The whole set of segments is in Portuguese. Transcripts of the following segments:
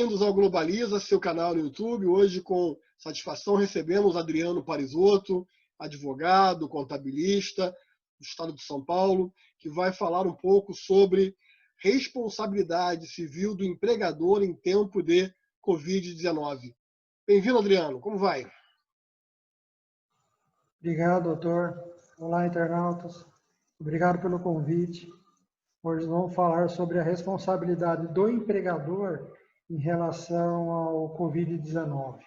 bem-vindos ao Globaliza, seu canal no YouTube. Hoje, com satisfação, recebemos Adriano Parisotto, advogado, contabilista do Estado de São Paulo, que vai falar um pouco sobre responsabilidade civil do empregador em tempo de Covid-19. Bem-vindo, Adriano. Como vai? Obrigado, doutor. Olá, internautas. Obrigado pelo convite. Hoje vamos falar sobre a responsabilidade do empregador em relação ao Covid-19.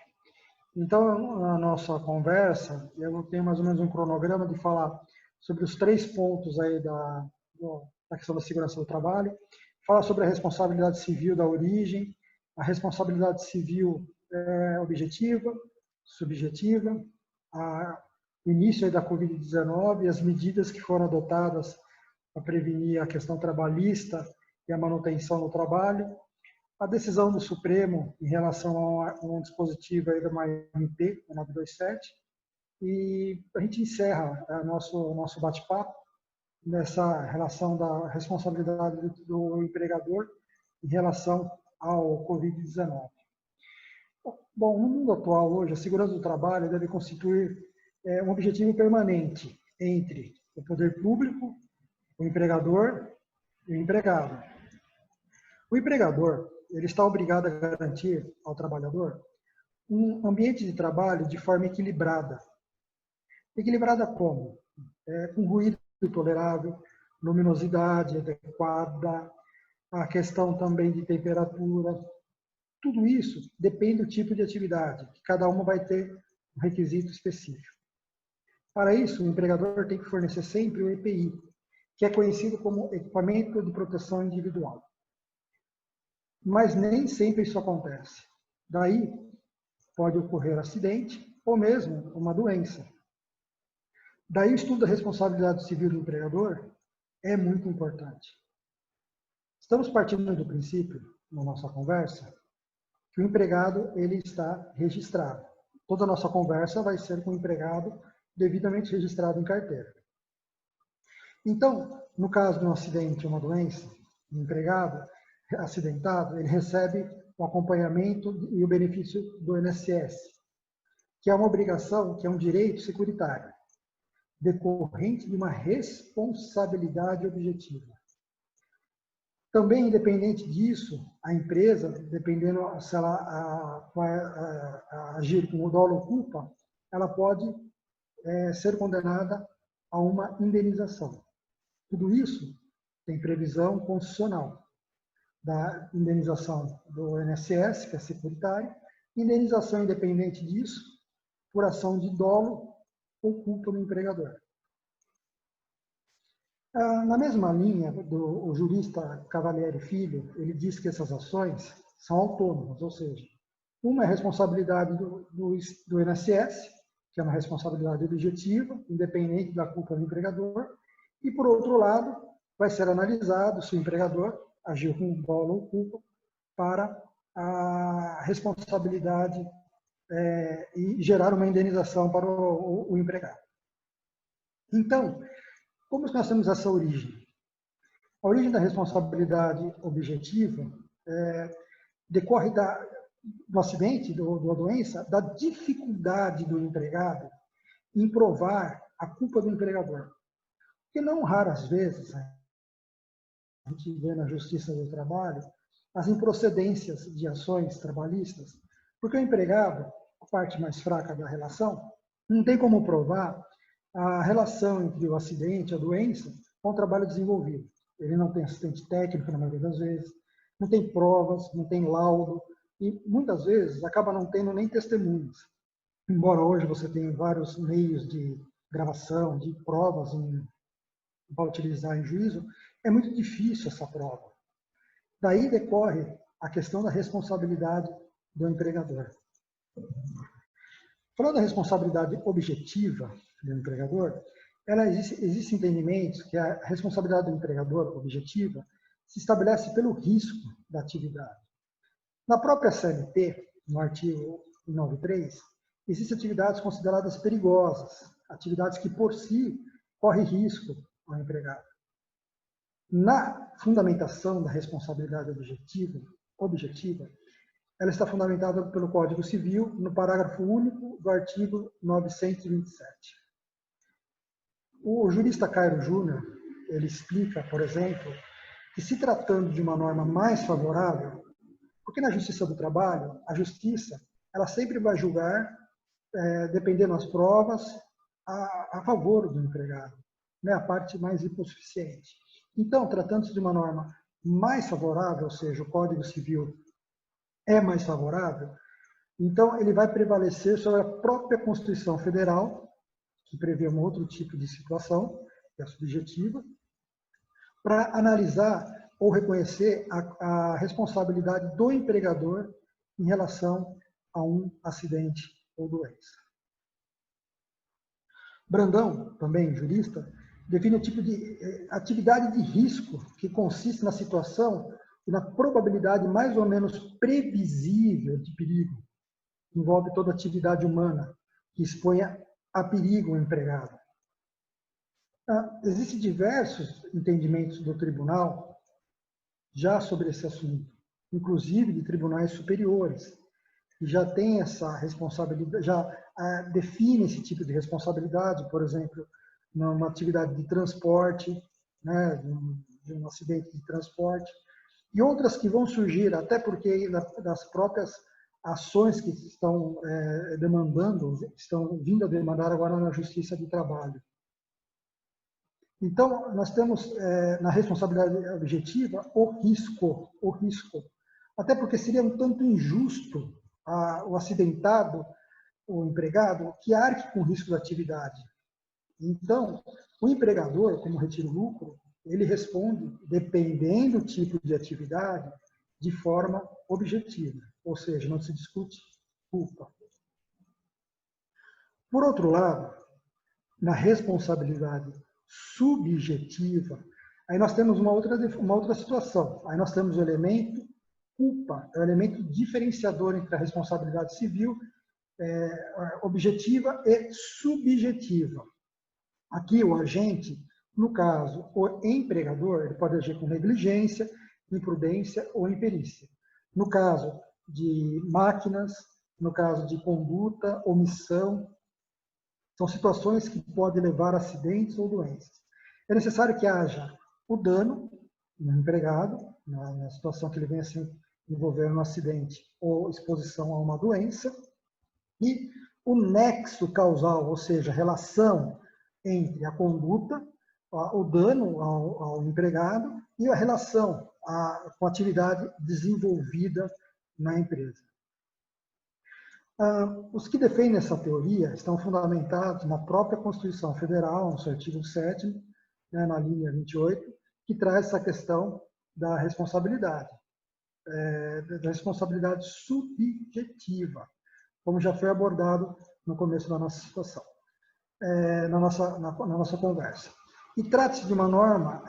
Então, na nossa conversa, eu tenho mais ou menos um cronograma de falar sobre os 3 pontos aí da questão da segurança do trabalho, falar sobre a responsabilidade civil da origem, a responsabilidade civil objetiva, subjetiva, o início aí da Covid-19 e as medidas que foram adotadas para prevenir a questão trabalhista e a manutenção do trabalho, a decisão do Supremo em relação a um dispositivo aí da MP, 927, e a gente encerra nosso bate-papo nessa relação da responsabilidade do empregador em relação ao Covid-19. Bom, no mundo atual hoje, a segurança do trabalho deve constituir um objetivo permanente entre o poder público, o empregador e o empregado. O empregador ele está obrigado a garantir ao trabalhador um ambiente de trabalho de forma equilibrada. Equilibrada como? Com ruído tolerável, luminosidade adequada, a questão também de temperatura. Tudo isso depende do tipo de atividade, que cada uma vai ter um requisito específico. Para isso, o empregador tem que fornecer sempre o EPI, que é conhecido como Equipamento de Proteção Individual. Mas nem sempre isso acontece. Daí, pode ocorrer acidente ou mesmo uma doença. Daí, o estudo da responsabilidade civil do empregador é muito importante. Estamos partindo do princípio, na nossa conversa, que o empregado ele está registrado. Toda a nossa conversa vai ser com o empregado devidamente registrado em carteira. Então, no caso de um acidente ou uma doença, o empregado acidentado, ele recebe o acompanhamento e o benefício do INSS, que é uma obrigação, que é um direito securitário, decorrente de uma responsabilidade objetiva. Também, independente disso, a empresa, dependendo se ela vai agir com o dolo ou culpa, ela pode ser condenada a uma indenização. Tudo isso tem previsão constitucional da indenização do INSS, que é securitário, indenização independente disso, por ação de dolo ou culpa do empregador. Na mesma linha do jurista Cavalieri Filho, ele diz que essas ações são autônomas, ou seja, uma é responsabilidade do INSS, que é uma responsabilidade objetiva, independente da culpa do empregador, e, por outro lado, vai ser analisado se o empregador agiu com dolo ou culpa para a responsabilidade e gerar uma indenização para o empregado. Então, como nós temos essa origem? A origem da responsabilidade objetiva decorre do acidente, da doença, da dificuldade do empregado em provar a culpa do empregador. Porque não raras vezes a gente vê na Justiça do Trabalho as improcedências de ações trabalhistas, porque o empregado, a parte mais fraca da relação, não tem como provar a relação entre o acidente, a doença, com o trabalho desenvolvido. Ele não tem assistente técnico, na maioria das vezes, não tem provas, não tem laudo, e muitas vezes acaba não tendo nem testemunhas. Embora hoje você tenha vários meios de gravação, de provas para utilizar em juízo, é muito difícil essa prova. Daí decorre a questão da responsabilidade do empregador. Falando da responsabilidade objetiva do empregador, existem entendimentos que a responsabilidade do empregador objetiva se estabelece pelo risco da atividade. Na própria CLT, no artigo 93, existem atividades consideradas perigosas, atividades que por si correm risco ao empregado. Na fundamentação da responsabilidade objetiva, ela está fundamentada pelo Código Civil, no parágrafo único do artigo 927. O jurista Cairo Júnior, ele explica, por exemplo, que se tratando de uma norma mais favorável, porque na Justiça do Trabalho, a Justiça, ela sempre vai julgar, dependendo das provas, a favor do empregado, né, a parte mais hipossuficiente. Então, tratando-se de uma norma mais favorável, ou seja, o Código Civil é mais favorável, então ele vai prevalecer sobre a própria Constituição Federal, que prevê um outro tipo de situação, que é a subjetiva, para analisar ou reconhecer a responsabilidade do empregador em relação a um acidente ou doença. Brandão, também jurista, define o tipo de atividade de risco que consiste na situação e na probabilidade mais ou menos previsível de perigo. Envolve toda atividade humana que exponha a perigo o empregado. Existem diversos entendimentos do tribunal já sobre esse assunto, inclusive de tribunais superiores, que já têm essa responsabilidade, já define esse tipo de responsabilidade, por exemplo, numa atividade de transporte, né, de um acidente de transporte, e outras que vão surgir, até porque das próprias ações que estão demandando, estão vindo a demandar agora na Justiça do Trabalho. Então, nós temos na responsabilidade objetiva o risco. Até porque seria um tanto injusto o acidentado, o empregado, que arque com o risco da atividade. Então, o empregador, como retira o lucro, ele responde, dependendo do tipo de atividade, de forma objetiva, ou seja, não se discute culpa. Por outro lado, na responsabilidade subjetiva, aí nós temos uma outra situação. Aí nós temos o elemento culpa, é o elemento diferenciador entre a responsabilidade civil, objetiva e subjetiva. Aqui o agente, no caso, o empregador, ele pode agir com negligência, imprudência ou imperícia. No caso de máquinas, no caso de conduta, omissão, são situações que podem levar a acidentes ou doenças. É necessário que haja o dano no empregado, na situação que ele venha se envolver no acidente ou exposição a uma doença, e o nexo causal, ou seja, a relação entre a conduta, o dano ao empregado e a relação com a atividade desenvolvida na empresa. Os que defendem essa teoria estão fundamentados na própria Constituição Federal, no seu artigo 7º, né, na linha 28, que traz essa questão da responsabilidade subjetiva, como já foi abordado no começo da nossa situação, na nossa conversa. E trata-se de uma norma,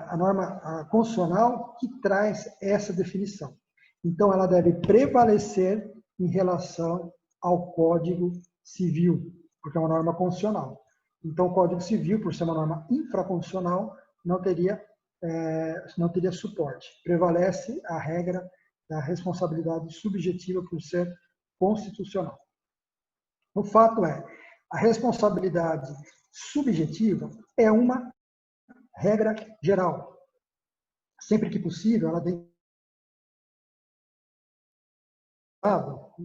a norma constitucional, que traz essa definição. Então, ela deve prevalecer em relação ao Código Civil, porque é uma norma constitucional. Então, o Código Civil, por ser uma norma infraconstitucional, não teria suporte. Prevalece a regra da responsabilidade subjetiva por ser constitucional. O fato é, a responsabilidade subjetiva é uma regra geral. Sempre que possível, ela tem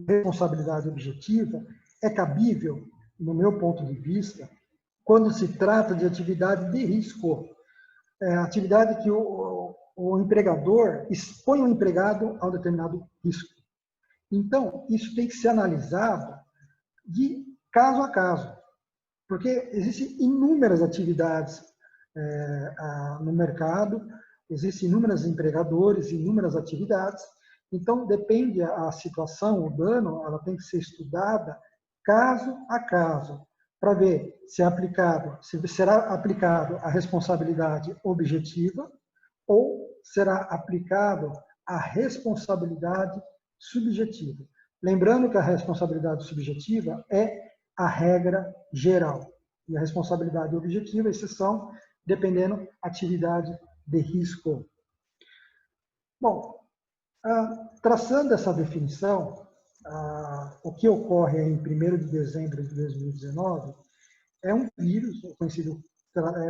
responsabilidade objetiva é cabível, no meu ponto de vista, quando se trata de atividade de risco, atividade que o empregador expõe o empregado a um determinado risco. Então, isso tem que ser analisado de caso a caso, porque existem inúmeras atividades no mercado, existem inúmeros empregadores, inúmeras atividades. Então, depende a situação, o dano, ela tem que ser estudada caso a caso, para ver se será aplicado a responsabilidade objetiva ou será aplicado a responsabilidade subjetiva. Lembrando que a responsabilidade subjetiva é a regra geral e a responsabilidade objetiva, exceção, dependendo atividade de risco. Bom, Traçando essa definição, o que ocorre em 1º de dezembro de 2019 é um vírus conhecido,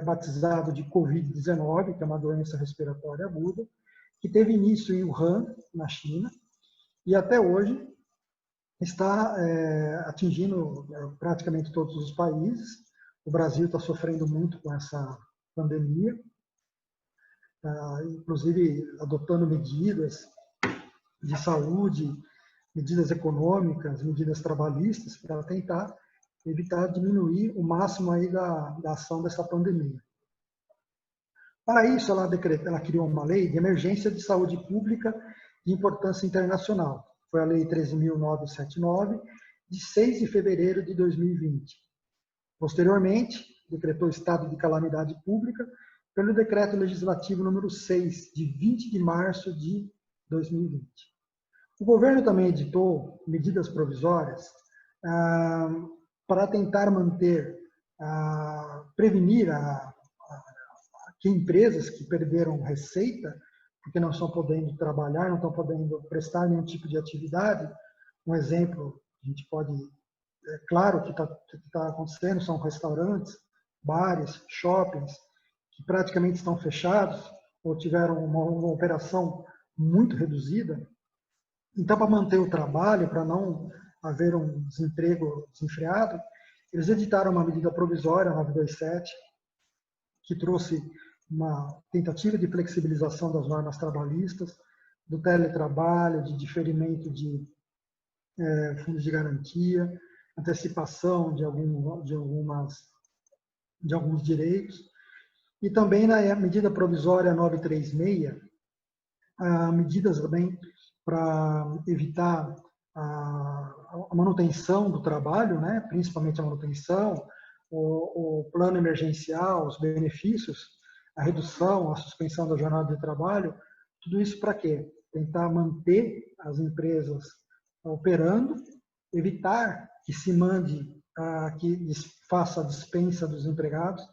batizado de Covid-19, que é uma doença respiratória aguda, que teve início em Wuhan, na China, e até hoje está atingindo praticamente todos os países. O Brasil está sofrendo muito com essa pandemia, inclusive adotando medidas de saúde, medidas econômicas, medidas trabalhistas, para tentar evitar diminuir o máximo aí da ação dessa pandemia. Para isso, ela criou uma lei de emergência de saúde pública de importância internacional. Foi a Lei 13.979, de 6 de fevereiro de 2020. Posteriormente, decretou estado de calamidade pública pelo Decreto Legislativo número 6, de 20 de março de 2020. O governo também editou medidas provisórias para tentar manter, prevenir que empresas que perderam receita, porque não estão podendo trabalhar, não estão podendo prestar nenhum tipo de atividade. Um exemplo, a gente pode, claro que está acontecendo, são restaurantes, bares, shoppings, que praticamente estão fechados ou tiveram uma operação muito reduzida. Então, para manter o trabalho, para não haver um desemprego desenfreado, eles editaram uma medida provisória, 927, que trouxe uma tentativa de flexibilização das normas trabalhistas, do teletrabalho, de diferimento de fundos de garantia, antecipação de alguns direitos. E também na medida provisória 936, medidas também para evitar a manutenção do trabalho, né? Principalmente a manutenção, o plano emergencial, os benefícios, a redução, a suspensão da jornada de trabalho, tudo isso para quê? Tentar manter as empresas operando, evitar que se mande, que faça a dispensa dos empregados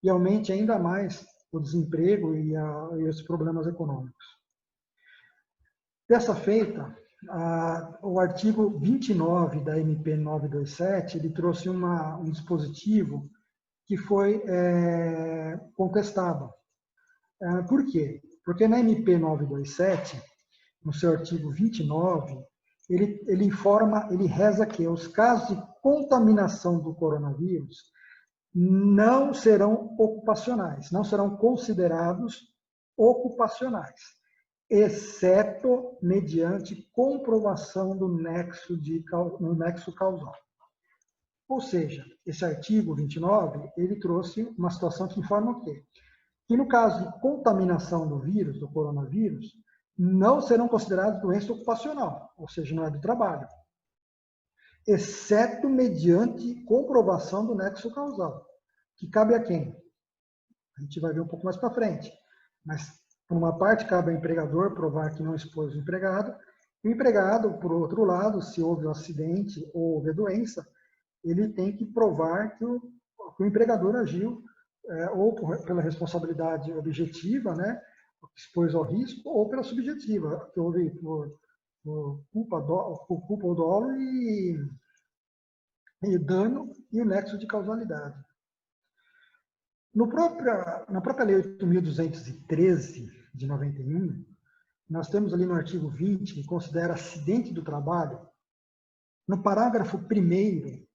e aumente ainda mais o desemprego e os problemas econômicos. Dessa feita, o artigo 29 da MP 927, ele trouxe um dispositivo que foi contestado. Por quê? Porque na MP 927, no seu artigo 29, ele informa, ele reza que os casos de contaminação do coronavírus não serão ocupacionais, não serão considerados ocupacionais, exceto mediante comprovação do nexo causal. Ou seja, esse artigo 29, ele trouxe uma situação que informa o quê? Que no caso de contaminação do vírus, do coronavírus, não serão considerados doença ocupacional, ou seja, não é do trabalho, exceto mediante comprovação do nexo causal, que cabe a quem? A gente vai ver um pouco mais para frente. Mas, por uma parte, cabe ao empregador provar que não expôs o empregado, e o empregado, por outro lado, se houve um acidente ou houve doença, ele tem que provar que o empregador agiu ou pela responsabilidade objetiva, né, expôs ao risco, ou pela subjetiva, que houve por culpa ou dolo e dano e o nexo de causalidade. Na própria Lei 8.213, de 91, nós temos ali no artigo 20, que considera acidente do trabalho, no parágrafo 1º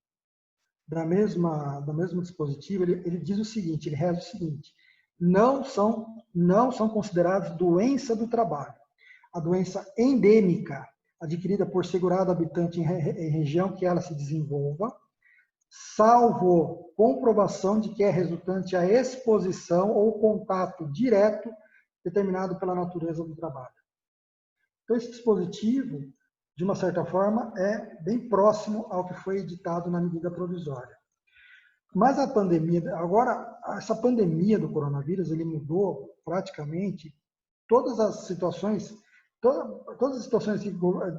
da mesma dispositivo, ele diz o seguinte, ele reza o seguinte: não são considerados doença do trabalho. A doença endêmica, adquirida por segurado habitante em região que ela se desenvolva, salvo comprovação de que é resultante a exposição ou contato direto determinado pela natureza do trabalho. Então, esse dispositivo, de uma certa forma, é bem próximo ao que foi editado na medida provisória. Mas a pandemia, agora, essa pandemia do coronavírus, ele mudou praticamente todas as situações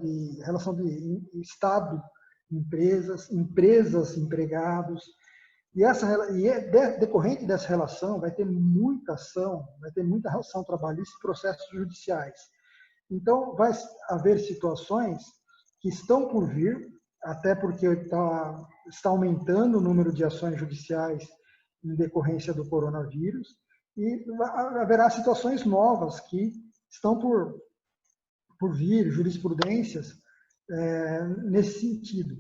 de relação de Estado, empresas, empregados, decorrente dessa relação vai ter muita ação trabalhista e processos judiciais. Então, vai haver situações que estão por vir, até porque está aumentando o número de ações judiciais em decorrência do coronavírus, e haverá situações novas que estão por vir, jurisprudências nesse sentido.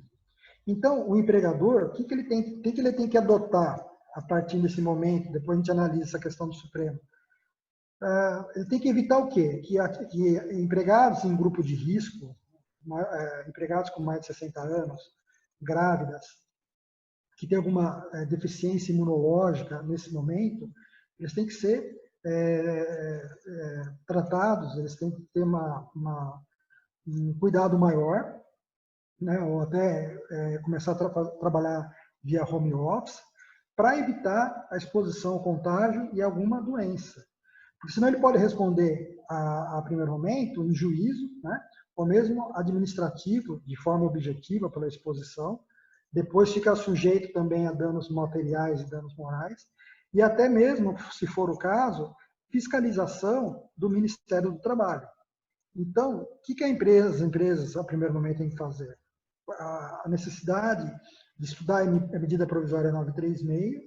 Então, o empregador, o que ele tem que adotar a partir desse momento? Depois a gente analisa essa questão do Supremo. Ele tem que evitar o quê? Que empregados em grupo de risco, empregados com mais de 60 anos, grávidas, que têm alguma deficiência imunológica nesse momento, eles têm que ser tratados, eles têm que ter um cuidado maior, né, ou até começar a trabalhar via home office, para evitar a exposição ao contágio e alguma doença. Porque senão ele pode responder a primeiro momento em juízo, né, ou mesmo administrativo, de forma objetiva pela exposição, depois fica sujeito também a danos materiais e danos morais, e até mesmo, se for o caso, fiscalização do Ministério do Trabalho. Então, o que as empresas, a primeiro momento, têm que fazer? A necessidade de estudar a medida provisória 936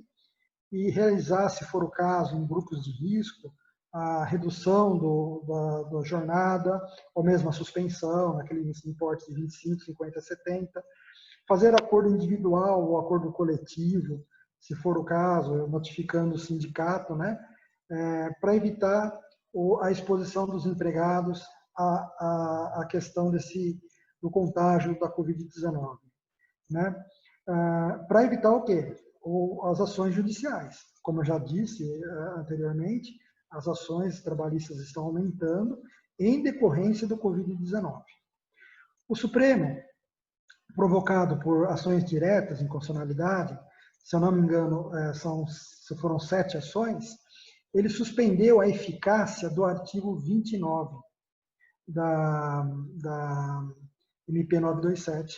e realizar, se for o caso, em grupos de risco, a redução da jornada, ou mesmo a suspensão, naqueles importes de 25, 50, 70, fazer acordo individual ou acordo coletivo, se for o caso, notificando o sindicato, né, para evitar a exposição dos empregados à questão do contágio da Covid-19. Né? Para evitar o quê? As ações judiciais. Como eu já disse anteriormente, as ações trabalhistas estão aumentando em decorrência do Covid-19. O Supremo, provocado por ações diretas, inconstitucionalidade, se eu não me engano, foram 7 ações, ele suspendeu a eficácia do artigo 29 da MP 927.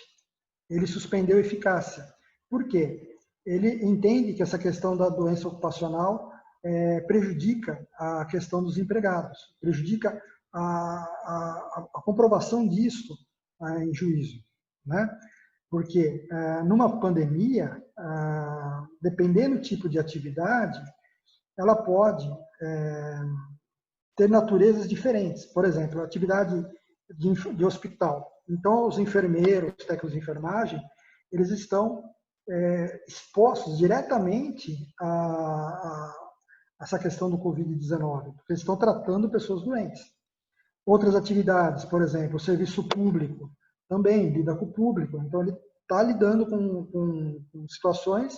Ele suspendeu a eficácia. Por quê? Ele entende que essa questão da doença ocupacional prejudica a questão dos empregados, prejudica a comprovação disso em juízo, né? Porque numa pandemia, dependendo do tipo de atividade, ela pode ter naturezas diferentes. Por exemplo, a atividade de hospital. Então, os enfermeiros, os técnicos de enfermagem, eles estão expostos diretamente a essa questão do Covid-19, porque eles estão tratando pessoas doentes. Outras atividades, por exemplo, o serviço público, também lida com o público, então ele está lidando com situações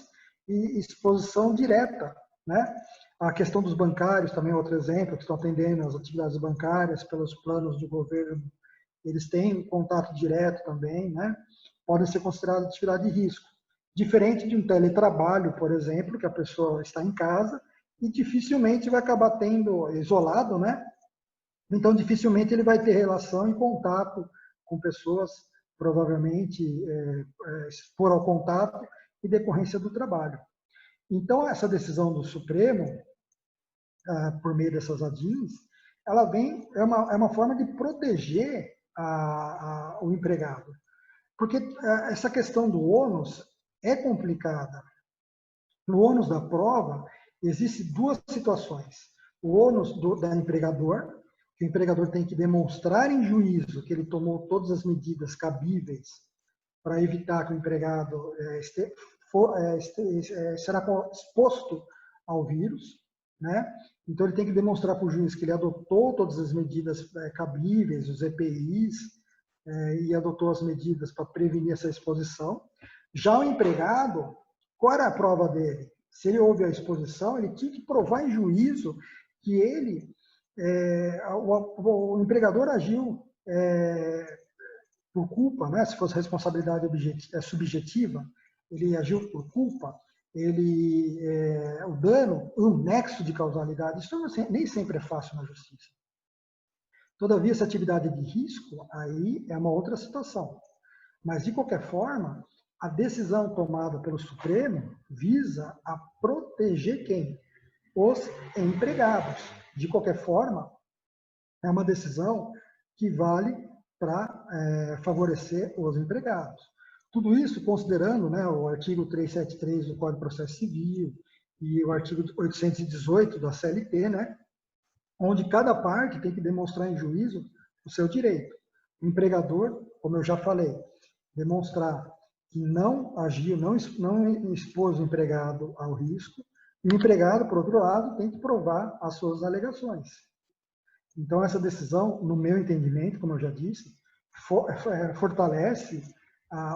e exposição direta, né? A questão dos bancários também é outro exemplo, que estão atendendo as atividades bancárias pelos planos do governo, eles têm contato direto também, né? Podem ser considerados atividade de risco. Diferente de um teletrabalho, por exemplo, que a pessoa está em casa e dificilmente vai acabar tendo isolado, né? Então, dificilmente ele vai ter relação e contato com pessoas, provavelmente expor ao contato e decorrência do trabalho. Então, essa decisão do Supremo, por meio dessas ADIs, ela é uma forma de proteger o empregado. Porque essa questão do ônus é complicada. No ônus da prova, existem 2 situações. O ônus da empregador, que o empregador tem que demonstrar em juízo que ele tomou todas as medidas cabíveis para evitar que o empregado será exposto ao vírus, né? Então ele tem que demonstrar para o juiz que ele adotou todas as medidas cabíveis, os EPIs, e adotou as medidas para prevenir essa exposição. Já o empregado, qual era a prova dele? Se ele houve a exposição, ele tinha que provar em juízo que o empregador agiu por culpa, né? Se fosse responsabilidade subjetiva, ele agiu por culpa, o dano, um nexo de causalidade, isso nem sempre é fácil na justiça. Todavia, essa atividade de risco, aí é uma outra situação. Mas, de qualquer forma, a decisão tomada pelo Supremo visa a proteger quem? Os empregados. De qualquer forma, é uma decisão que vale para favorecer os empregados. Tudo isso considerando, né, o artigo 373 do Código de Processo Civil e o artigo 818 da CLT, né, onde cada parte tem que demonstrar em juízo o seu direito. O empregador, como eu já falei, demonstrar que não agiu, não expôs o empregado ao risco, e o empregado, por outro lado, tem que provar as suas alegações. Então, essa decisão, no meu entendimento, como eu já disse, fortalece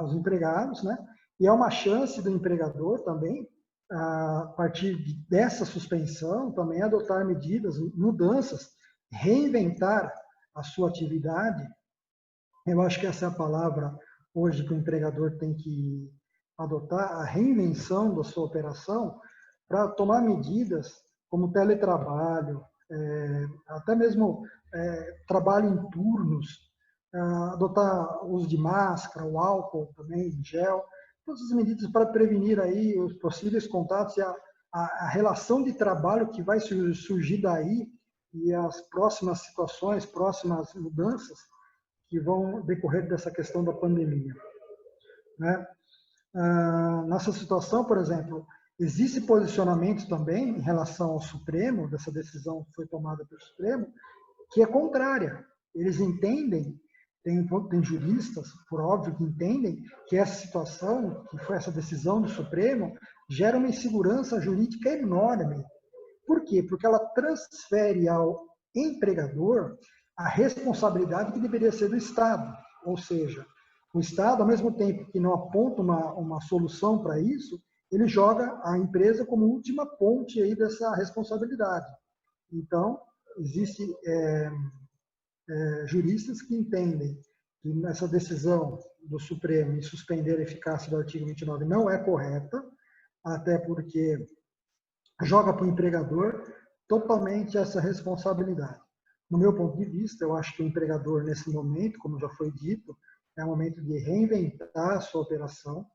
os empregados, né? E é uma chance do empregador também, a partir dessa suspensão, também adotar medidas, mudanças, reinventar a sua atividade. Eu acho que essa é a palavra hoje que o empregador tem que adotar, a reinvenção da sua operação, para tomar medidas como teletrabalho, até mesmo trabalho em turnos, adotar o uso de máscara, o álcool também, gel, todas as medidas para prevenir aí os possíveis contatos e a relação de trabalho que vai surgir daí e as próximas situações, próximas mudanças que vão decorrer dessa questão da pandemia, né? Nessa situação, por exemplo, existe posicionamento também em relação ao Supremo, dessa decisão que foi tomada pelo Supremo, que é contrária. Eles entendem, tem juristas, por óbvio, que entendem que essa situação, que foi essa decisão do Supremo, gera uma insegurança jurídica enorme. Por quê? Porque ela transfere ao empregador a responsabilidade que deveria ser do Estado. Ou seja, o Estado, ao mesmo tempo que não aponta uma solução para isso, ele joga a empresa como última ponte aí dessa responsabilidade. Então, existem juristas que entendem que essa decisão do Supremo em suspender a eficácia do artigo 29 não é correta, até porque joga para o empregador totalmente essa responsabilidade. No meu ponto de vista, eu acho que o empregador, nesse momento, como já foi dito, é o momento de reinventar a sua operação,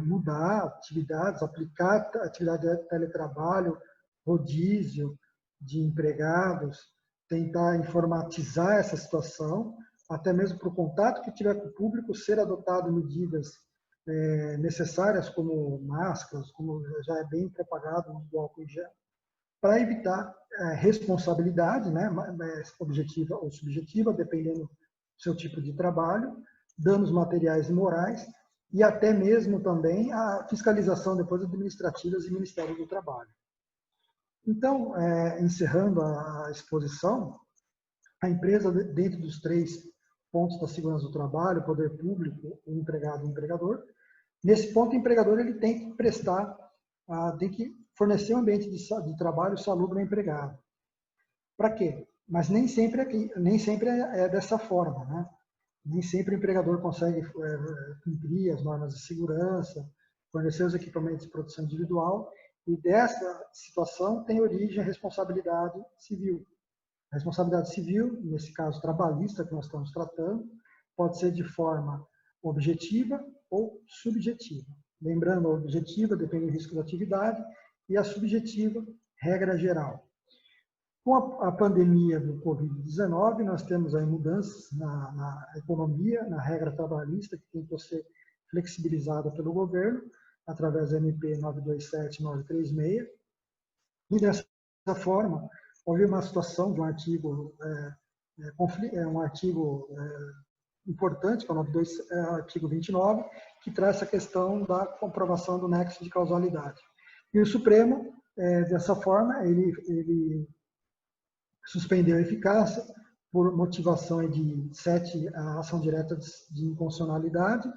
mudar atividades, aplicar atividade de teletrabalho, rodízio de empregados, tentar informatizar essa situação, até mesmo para o contato que tiver com o público, ser adotado medidas necessárias, como máscaras, como já é bem propagado no uso álcool em gel, para evitar responsabilidade, né, objetiva ou subjetiva, dependendo do seu tipo de trabalho, danos materiais e morais, e até mesmo também a fiscalização depois administrativas e Ministério do Trabalho. Então, encerrando a exposição, a empresa, dentro dos 3 pontos da segurança do trabalho, poder público, o empregado e o empregador, nesse ponto o empregador ele tem que prestar, tem que fornecer um ambiente de trabalho salubre ao empregado. Para quê? Mas nem sempre é dessa forma, né? Nem sempre o empregador consegue cumprir as normas de segurança, fornecer os equipamentos de proteção individual, e dessa situação tem origem a responsabilidade civil. A responsabilidade civil, nesse caso trabalhista que nós estamos tratando, pode ser de forma objetiva ou subjetiva. Lembrando, a objetiva depende do risco da atividade e a subjetiva, regra geral. Com a pandemia do Covid-19, nós temos aí mudanças na economia, na regra trabalhista, que tem que ser flexibilizada pelo governo, através da MP 927-936. E dessa forma, houve uma situação de um artigo, um artigo importante, que é o artigo 29, que traz essa questão da comprovação do nexo de causalidade. E o Supremo, dessa forma, ele suspendeu a eficácia por motivação de 7, a ação direta de inconstitucionalidade,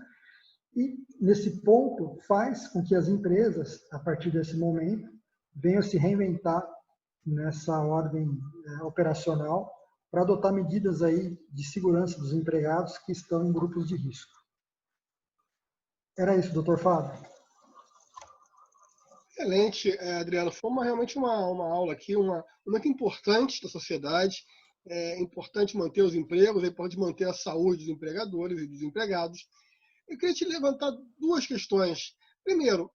e nesse ponto faz com que as empresas, a partir desse momento, venham se reinventar nessa ordem operacional para adotar medidas aí de segurança dos empregados que estão em grupos de risco. Era isso, doutor Fábio. Excelente, Adriano. Foi realmente uma aula aqui, muito importante da sociedade. É importante manter os empregos, é importante manter a saúde dos empregadores e dos empregados. Eu queria te levantar 2 questões. Primeiro,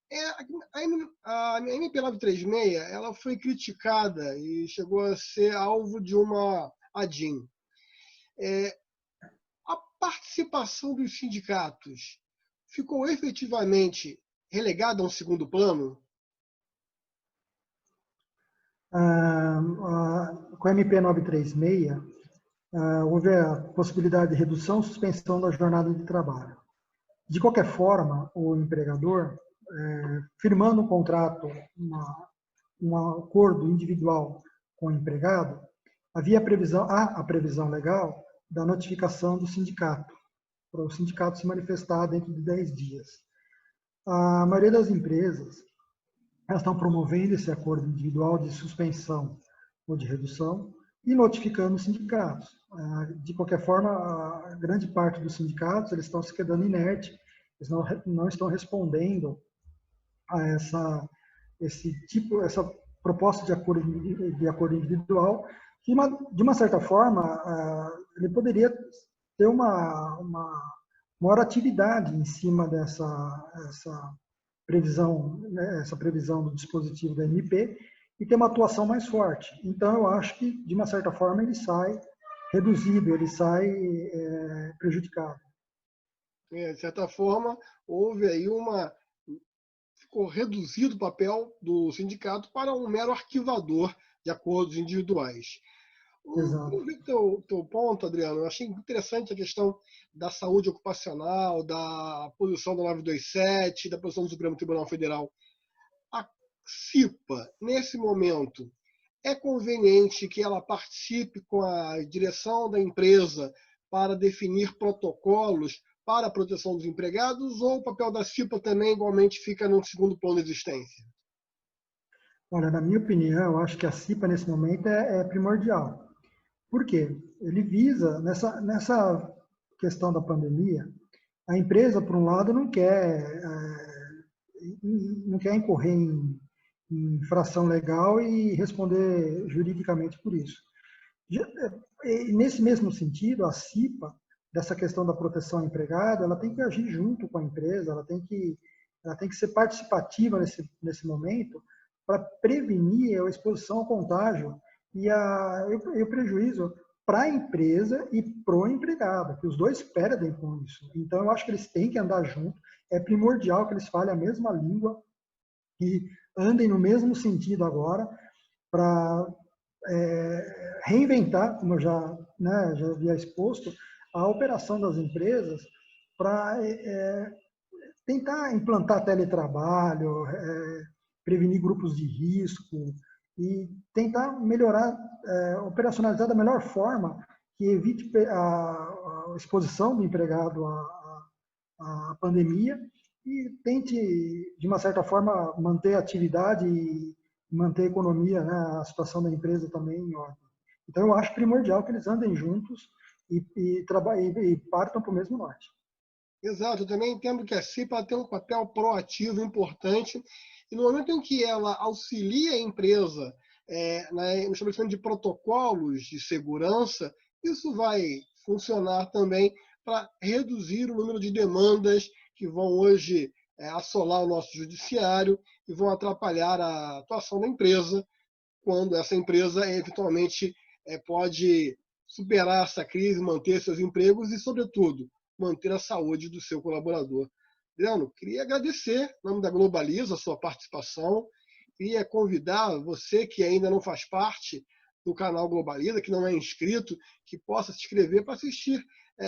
a MP 936 ela foi criticada e chegou a ser alvo de uma ADIM. A participação dos sindicatos ficou efetivamente relegada a um segundo plano? Com a MP 936, houve a possibilidade de redução ou suspensão da jornada de trabalho. De qualquer forma, o empregador, firmando um contrato, um acordo individual com o empregado, há a previsão legal da notificação do sindicato, para o sindicato se manifestar dentro de 10 dias. A maioria das empresas elas estão promovendo esse acordo individual de suspensão ou de redução e notificando os sindicatos. De qualquer forma, a grande parte dos sindicatos eles estão se quedando inertes, eles não estão respondendo a essa proposta de acordo individual, que de uma certa forma ele poderia ter uma maior atividade em cima dessa previsão, né, essa previsão do dispositivo da MP e ter uma atuação mais forte. Então, eu acho que, de uma certa forma, ele sai reduzido, ele sai prejudicado. De certa forma, houve aí ficou reduzido o papel do sindicato para um mero arquivador de acordos individuais. Exato. O teu ponto, Adriano, eu achei interessante a questão da saúde ocupacional, da posição da 927, da posição do Supremo Tribunal Federal. A CIPA, nesse momento, é conveniente que ela participe com a direção da empresa para definir protocolos para a proteção dos empregados, ou o papel da CIPA também igualmente fica num segundo plano de existência? Olha, na minha opinião, eu acho que a CIPA, nesse momento, é primordial. Por quê? Ele visa, nessa questão da pandemia, a empresa, por um lado, não quer incorrer em infração legal e responder juridicamente por isso. Nesse mesmo sentido, a CIPA, dessa questão da proteção ao empregado, ela tem que agir junto com a empresa, ela tem que ser participativa nesse momento para prevenir a exposição ao contágio e o prejuízo para a empresa e para o empregado, que os dois perdem com isso. Então, eu acho que eles têm que andar junto, é primordial que eles falem a mesma língua e andem no mesmo sentido agora para reinventar, como eu já havia exposto, a operação das empresas para tentar implantar teletrabalho, prevenir grupos de risco e tentar melhorar, operacionalizar da melhor forma que evite a exposição do empregado à pandemia e tente, de uma certa forma, manter a atividade e manter a economia, né, a situação da empresa também em ordem. Então, eu acho primordial que eles andem juntos e partam para o mesmo norte. Exato, eu também entendo que a CIPA tem um papel proativo importante e no momento em que ela auxilia a empresa no estabelecimento de protocolos de segurança, isso vai funcionar também para reduzir o número de demandas que vão hoje assolar o nosso judiciário e vão atrapalhar a atuação da empresa, quando essa empresa eventualmente pode superar essa crise, manter seus empregos e, sobretudo, manter a saúde do seu colaborador. Adriano, queria agradecer, em nome da Globaliza, a sua participação. Queria convidar você que ainda não faz parte do canal Globaliza, que não é inscrito, que possa se inscrever para assistir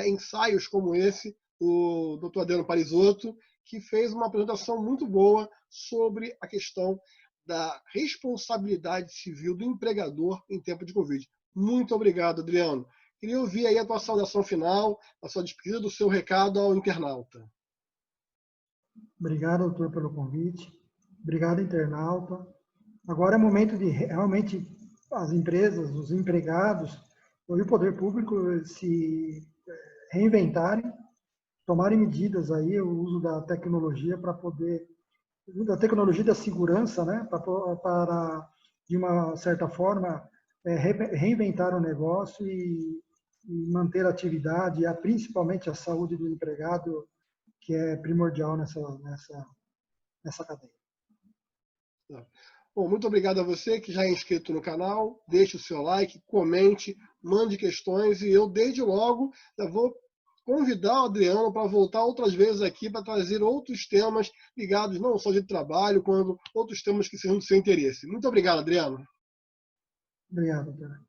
ensaios como esse do Dr. Adriano Parisotto, que fez uma apresentação muito boa sobre a questão da responsabilidade civil do empregador em tempo de Covid. Muito obrigado, Adriano. Queria ouvir aí a tua saudação final, a sua despedida, do seu recado ao internauta. Obrigado, doutor, pelo convite. Obrigado, internauta. Agora é momento de realmente as empresas, os empregados e o poder público se reinventarem, tomarem medidas aí, o uso da tecnologia para poder, da tecnologia da segurança, né, para de uma certa forma, reinventar o negócio e manter a atividade, e principalmente a saúde do empregado, que é primordial nessa cadeia. Bom, muito obrigado a você que já é inscrito no canal. Deixe o seu like, comente, mande questões e eu, desde logo, já vou convidar o Adriano para voltar outras vezes aqui para trazer outros temas ligados não só de trabalho, quanto outros temas que sejam do seu interesse. Muito obrigado, Adriano. Obrigado, Pedro.